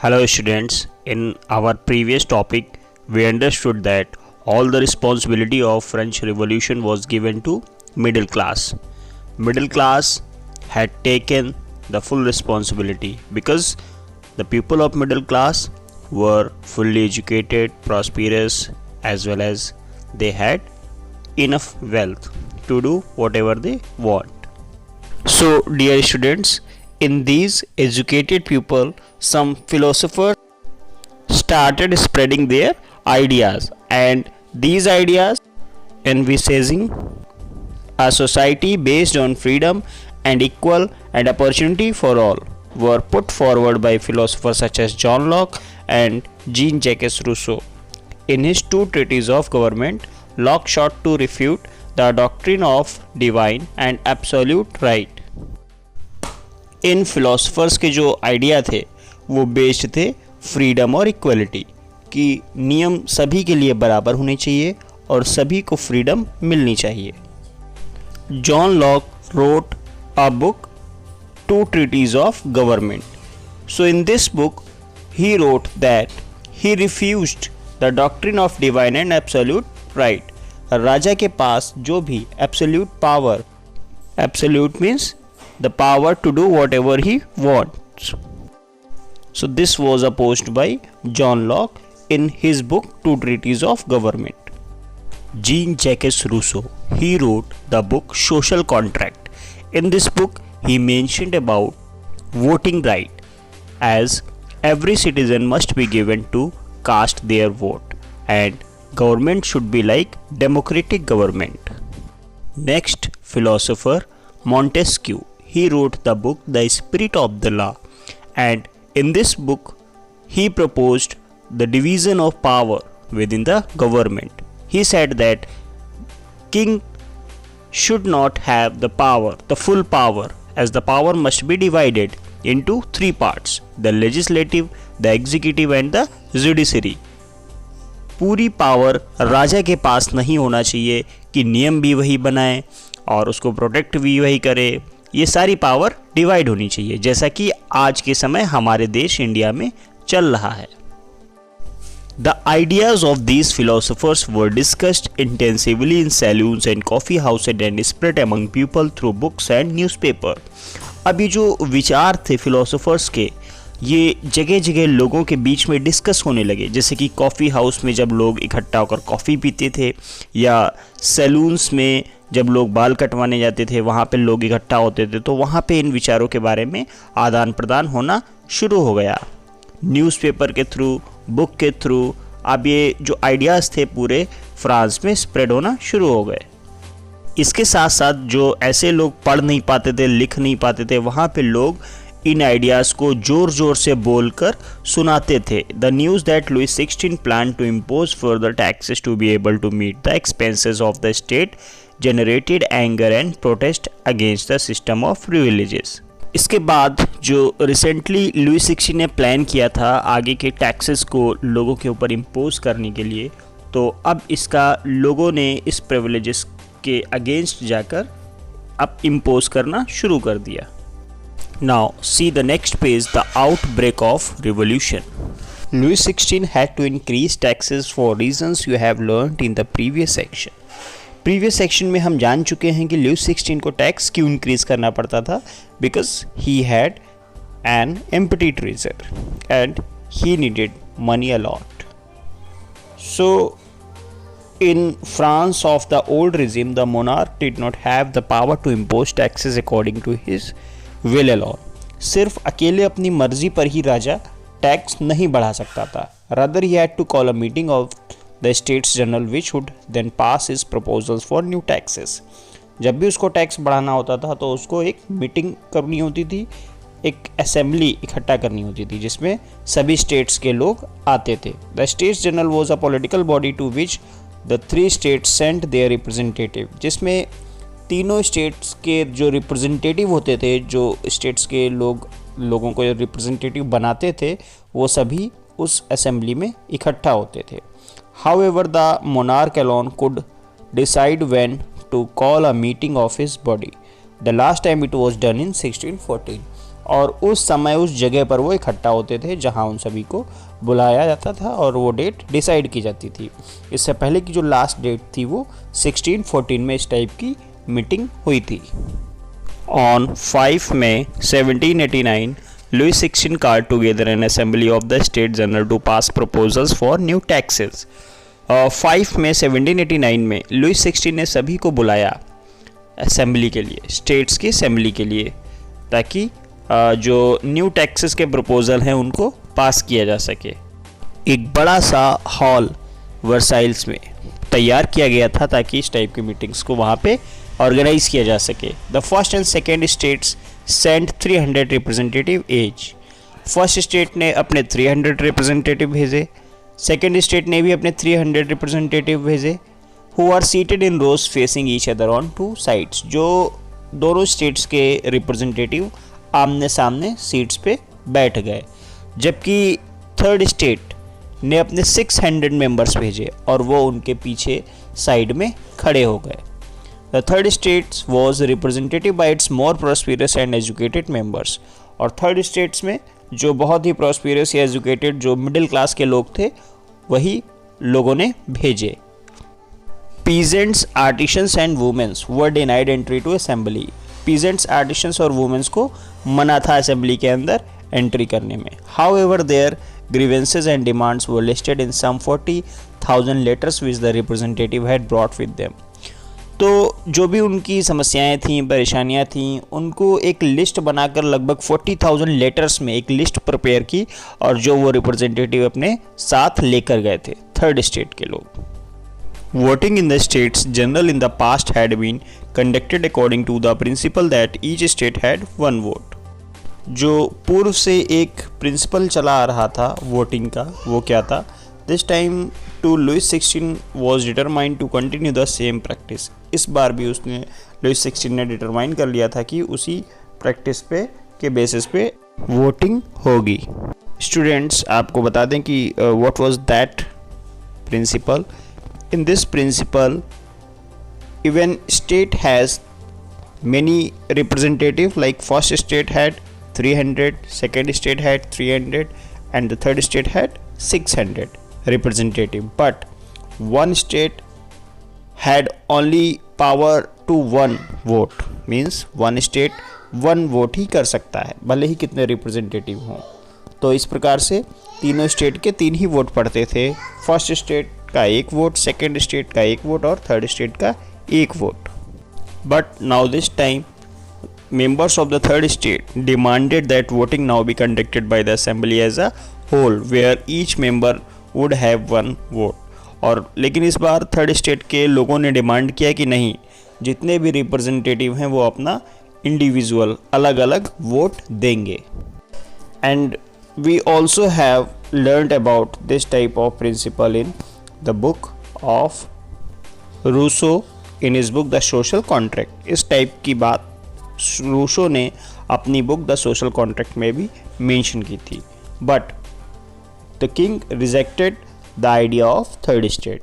Hello students, in our previous topic we understood that all the responsibility of French Revolution was given to middle class. Middle class had taken the full responsibility because the people of middle class were fully educated, prosperous, as well as they had enough wealth to do whatever they want. So dear students, in these educated people, some philosophers started spreading their ideas, and these ideas envisaging a society based on freedom and equal and opportunity for all were put forward by philosophers such as John Locke and Jean-Jacques Rousseau. In his two treatises of government, Locke sought to refute the doctrine of divine and absolute right. In philosophers के जो idea थे वो based थे freedom और equality कि नियम सभी के लिए बराबर होने चाहिए और सभी को फ्रीडम मिलनी चाहिए. John Locke wrote a book two treatises of government. So in this book he wrote that he refused the doctrine of divine and absolute right. राजा के पास जो भी absolute power, absolute means the power to do whatever he wants. So this was opposed by John Locke in his book Two Treatises of Government. Jean-Jacques Rousseau, he wrote the book Social Contract. In this book he mentioned about voting right, as every citizen must be given to cast their vote and government should be like democratic government. Next philosopher, Montesquieu. He wrote the book The Spirit of the Law, and in this book he proposed the division of power within the government. He said that king should not have the power, the full power, as the power must be divided into three parts: the legislative, the executive and the judiciary. पूरी power राजा के पास नहीं होना चाहिए कि नियम भी वही बनाए और उसको प्रोटेक्ट भी वही करे. ये सारी पावर डिवाइड होनी चाहिए, जैसा कि आज के समय हमारे देश इंडिया में चल रहा है. The ideas of these philosophers were discussed intensively in salons and coffee houses and spread among people through books and newspaper. अभी जो विचार थे फिलोसोफर्स के, ये जगह जगह लोगों के बीच में डिस्कस होने लगे. जैसे कि कॉफ़ी हाउस में जब लोग इकट्ठा होकर कॉफ़ी पीते थे, या सैलून्स में जब लोग बाल कटवाने जाते थे वहाँ पे लोग इकट्ठा होते थे, तो वहाँ पे इन विचारों के बारे में आदान प्रदान होना शुरू हो गया. न्यूज़पेपर के थ्रू, बुक के थ्रू अब ये जो आइडियाज़ थे पूरे फ्रांस में स्प्रेड होना शुरू हो गए. इसके साथ साथ जो ऐसे लोग पढ़ नहीं पाते थे, लिख नहीं पाते थे, वहाँ पे लोग इन आइडियाज़ को ज़ोर ज़ोर से बोलकर सुनाते थे. The news that Louis 16 plan to impose further taxes to be able to meet the expenses of the state generated anger and protest against the system of privileges. इसके बाद जो रिसेंटली लुई 16 ने प्लान किया था आगे के taxes को लोगों के ऊपर इम्पोज करने के लिए, तो अब इसका लोगों ने इस प्रिविलेजेस के अगेंस्ट जाकर अब इम्पोज करना शुरू कर दिया. Now see the next page, the outbreak of revolution. Louis XVI had to increase taxes for reasons you have learned in the previous section. Previous section में हम जान चुके हैं कि लुई 16 को टैक्स क्यों इंक्रीज करना पड़ता था, because he had an empty treasure and he needed money a lot. So in France of the old regime, the monarch did not have the power to impose taxes according to his will alone. सिर्फ अकेले अपनी मर्जी पर ही राजा tax नहीं बढ़ा सकता था. Rather he had to call a meeting of the States General which would then pass his proposals for new taxes. जब भी उसको टैक्स बढ़ाना होता था तो उसको एक मीटिंग करनी होती थी, एक असेंबली इकट्ठा करनी होती थी जिसमें सभी स्टेट्स के लोग आते थे. The states general was a political body to which the 3 states sent their representative, जिसमें तीनों स्टेट्स के जो रिप्रेजेंटेटिव होते थे, जो स्टेट्स के लोगों को रिप्रेजेंटेटिव बनाते थे, वो सभी उस असेंबली में इकट्ठा होते थे. However, the monarch alone could decide when to call a meeting of his body. The last time it was done in 1614. और उस समय उस जगह पर वो इकट्ठा होते थे जहां उन सभी को बुलाया जाता था और वो डेट डिसाइड की जाती थी। इससे पहले की जो लास्ट डेट थी वो 1614 में इस टाइप की मीटिंग हुई थी। On 5 May 1789 Louis XVI called together an assembly of the States General to pass proposals for new taxes। 5 May 1789 में लुइस 16 ने सभी को बुलाया असेंबली के लिए, स्टेट्स की असेंबली के लिए, ताकि जो न्यू टैक्सेस के प्रपोजल हैं उनको पास किया जा सके। एक बड़ा सा हॉल वर्साइल्स में तैयार किया गया था ताकि इस टाइप की मीटिंग्स को वहाँ पे ऑर्गेनाइज किया जा सके। The first and second states sent 300 representative each. First state ने अपने 300 रिप्रेजेंटेटिव भेजे, सेकेंड स्टेट ने भी अपने 300 रिप्रेजेंटेटिव भेजे, who are seated in rows facing each other on two sides. जो दोनों स्टेट्स के रिप्रेजेंटेटिव आमने सामने सीट्स पे बैठ गए, जबकि थर्ड स्टेट ने अपने 600 मेंबर्स भेजे और वो उनके पीछे साइड में खड़े हो गए। The third states was represented by its more prosperous and educated members। और थर्ड स्टेट्स में जो बहुत ही प्रॉस्पिरस या एजुकेटेड जो मिडिल क्लास के लोग थे वही लोगों ने भेजे। Peasants, artisans and womens were denied entry to assembly. Peasants, artisans और वुमेन्स को मना था असेंबली के अंदर एंट्री करने में। However, their grievances and demands were listed in some 40,000 letters which the representative had brought with them। तो जो भी उनकी समस्याएं थीं, परेशानियां थीं, उनको एक लिस्ट बनाकर लगभग 40,000 लेटर्स में एक लिस्ट प्रिपेयर की और जो वो रिप्रेजेंटेटिव अपने साथ लेकर गए थे थर्ड स्टेट के लोग। Voting in the states general in the past had been conducted according to the principle that each state had one vote. जो पूर्व से एक प्रिंसिपल चला आ रहा था वोटिंग का, वो क्या था? This time to Louis 16 was determined to continue the same practice. इस बार भी उसने लुइस 16 ने डिटरमाइन कर लिया था कि उसी प्रैक्टिस पे के बेसिस पे वोटिंग होगी। स्टूडेंट्स, आपको बता दें कि what was that principle. In this principle even state has many representative, like first state had 300, second state had 300 and the third state had 600 representative, but one state had only power to one vote, means one state one vote ही कर सकता है भले ही कितने representative हों। तो इस प्रकार से तीनों स्टेट के 3 ही वोट पड़ते थे। फर्स्ट स्टेट का 1 वोट, सेकेंड स्टेट का 1 वोट और थर्ड स्टेट का 1 vote. But now this time members of the third state demanded that voting now be conducted by the assembly as a whole where each member would have 1 vote। और लेकिन इस बार third state के लोगों ने demand किया कि नहीं, जितने भी रिप्रेजेंटेटिव हैं वो अपना इंडिविजुअल अलग अलग वोट देंगे। And we also have learned about this type of principle in the book of Rousseau in his book the social contract. इस टाइप की बात रूसो ने अपनी बुक द सोशल कॉन्ट्रैक्ट में भी मेंशन की थी। But the king rejected the idea of third state.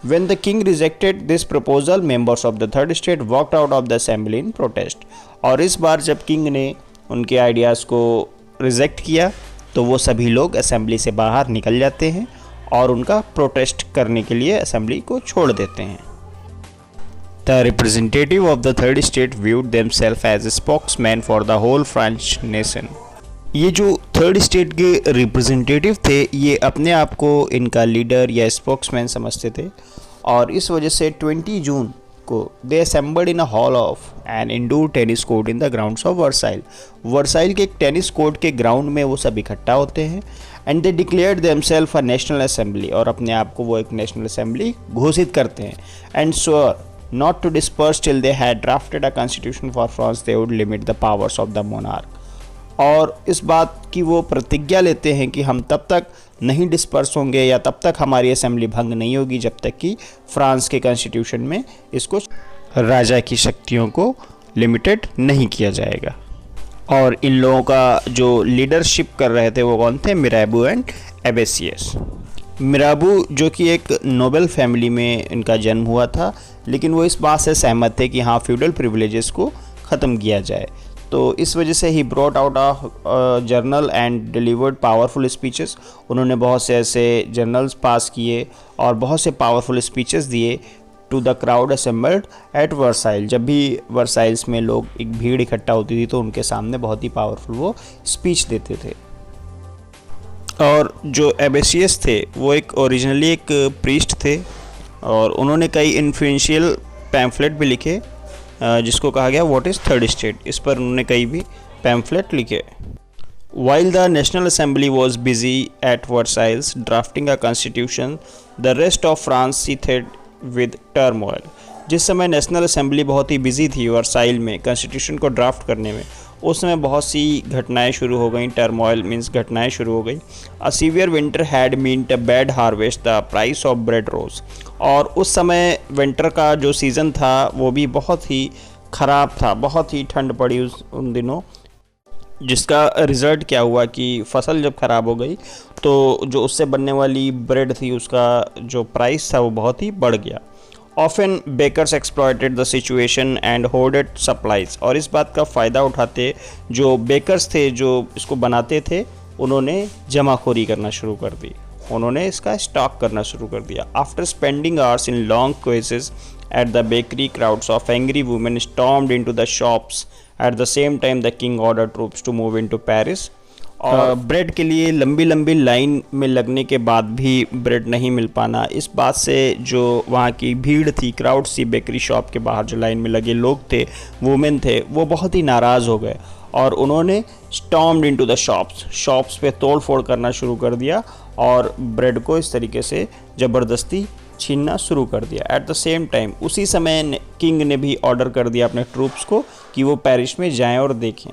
When the king rejected this proposal, members of the third state walked out of the assembly in protest. और इस बार जब king ने उनके ideas को रिजेक्ट किया तो वो सभी लोग असेंबली से बाहर निकल जाते हैं और उनका प्रोटेस्ट करने के लिए असेंबली को छोड़ देते हैं। The representative of the third state viewed themselves as a spokesman for the whole French nation। ये जो थर्ड स्टेट के रिप्रेजेंटेटिव थे ये अपने आप को इनका लीडर या स्पोक्समैन समझते थे और इस वजह से 20 जून को they assembled in a hall of an indoor tennis court in the grounds of Versailles. Versailles के एक टेनिस कोर्ट के ग्राउंड में वो सब इकट्ठा होते हैं and they declared themselves a national assembly. और अपने आप को वो एक नेशनल असेंबली घोषित करते हैं। And sure not to disperse till they had drafted a constitution for France they would limit the powers of the monarch। और इस बात की वो प्रतिज्ञा लेते हैं कि हम तब तक नहीं डिस्पर्स होंगे या तब तक हमारी असेंबली भंग नहीं होगी जब तक कि फ्रांस के कॉन्स्टिट्यूशन में इसको राजा की शक्तियों को लिमिटेड नहीं किया जाएगा। और इन लोगों का जो लीडरशिप कर रहे थे वो कौन थे? मिराबू एंड एबेसियस। मिराबू जो कि एक नोबेल फैमिली में इनका जन्म हुआ था, लेकिन वो इस बात से सहमत थे कि हाँ फ्यूडल प्रिविलेजेस को ख़त्म किया जाए। तो इस वजह से he brought out a journal and delivered powerful speeches. उन्होंने बहुत से ऐसे जर्नल्स पास किए और बहुत से पावरफुल स्पीचेस दिए to the crowd assembled at Versailles. जब भी वर्साइल्स में लोग एक भीड़ इकट्ठा होती थी तो उनके सामने बहुत ही पावरफुल वो स्पीच देते थे। और जो एबेसियस थे वो ओरिजिनली एक प्रीस्ट थे और उन्होंने कई इन्फ्लुएंशियल पैम्फलेट भी लिखे जिसको कहा गया व्हाट इज़ थर्ड स्टेट। इस पर उन्होंने कई भी पैम्फलेट लिखे। While the National Assembly was busy at Versailles drafting a constitution, the rest of France seethed with turmoil. जिस समय नेशनल असेंबली बहुत ही बिजी थी वर्साइल में कॉन्स्टिट्यूशन को ड्राफ्ट करने में, उस समय बहुत सी घटनाएं शुरू हो गई। टर्मोइल मीन्स घटनाएं शुरू हो गई। A severe winter had meant a bad harvest, the price of bread rose. और उस समय विंटर का जो सीज़न था वो भी बहुत ही ख़राब था, बहुत ही ठंड पड़ी उन दिनों, जिसका रिज़ल्ट क्या हुआ कि फसल जब ख़राब हो गई तो जो उससे बनने वाली ब्रेड थी उसका जो प्राइस था वो बहुत ही बढ़ गया। Often bakers exploited the situation and hoarded supplies. और इस बात का फ़ायदा उठाते जो बेकर्स थे जो इसको बनाते थे उन्होंने जमाखोरी करना शुरू कर दी, उन्होंने इसका स्टॉक करना शुरू कर दिया। After spending hours in long queues at the bakery, crowds of angry women stormed into the shops. At the same time the king order troops to move into Paris. और ब्रेड के लिए लंबी लंबी line में लगने के बाद भी ब्रेड नहीं मिल पाना, इस बात से जो वहाँ की भीड़ थी, क्राउड सी बेकरी शॉप के बाहर जो लाइन में लगे लोग थे, वुमेन थे, वो बहुत ही नाराज़ हो गए और उन्होंने स्टॉर्म्ड इनटू द शॉप्स पे तोड़ फोड़ करना शुरू कर दिया और ब्रेड को इस तरीके से ज़बरदस्ती छीनना शुरू कर दिया। एट द सेम टाइम उसी समय किंग ने भी ऑर्डर कर दिया अपने ट्रूप्स को कि वो पेरिस में जाएं और देखें।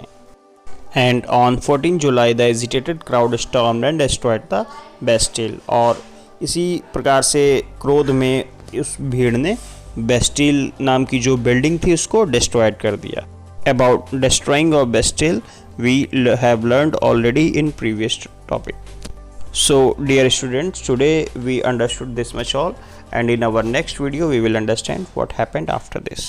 And on 14 July the agitated crowd stormed and destroyed the Bastille. और इसी प्रकार से क्रोध में उस भीड़ ने बेस्टिल नाम की जो बिल्डिंग थी उसको डिस्ट्रॉयड कर दिया। About destroying of Bastille we have learned already in previous topic. So dear students, today we understood this much all, and in our next video we will understand what happened after this.